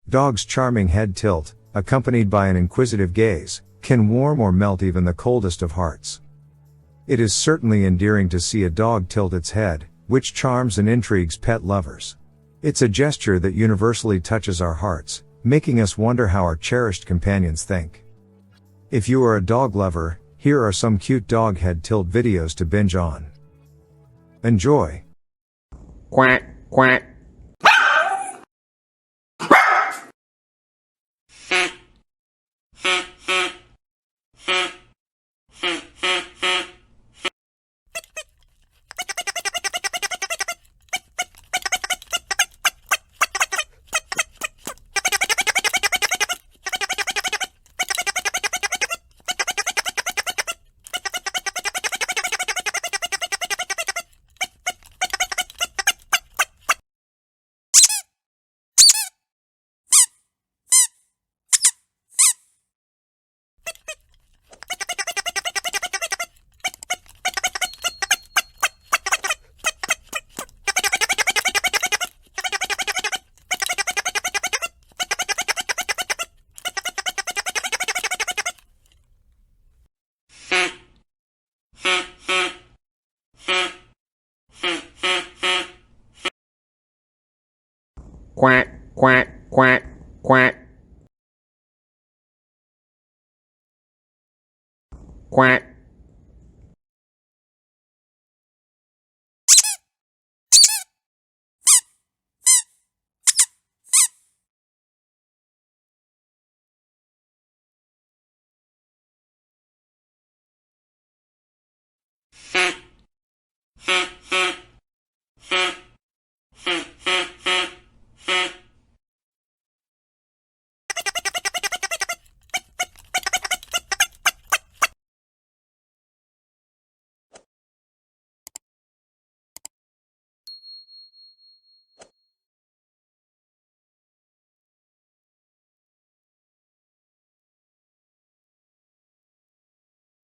Dog's charming head tilt, accompanied by an inquisitive gaze, can warm or melt even the coldest of hearts. It is certainly endearing to see a dog tilt its head, which charms and intrigues pet lovers. It's a gesture that universally touches our hearts, making us wonder how our cherished companions think. If you are a dog lover, here are some cute dog head tilt videos to binge on. Enjoy! Quack, quack. Quack, quack, quack, quack. Quack.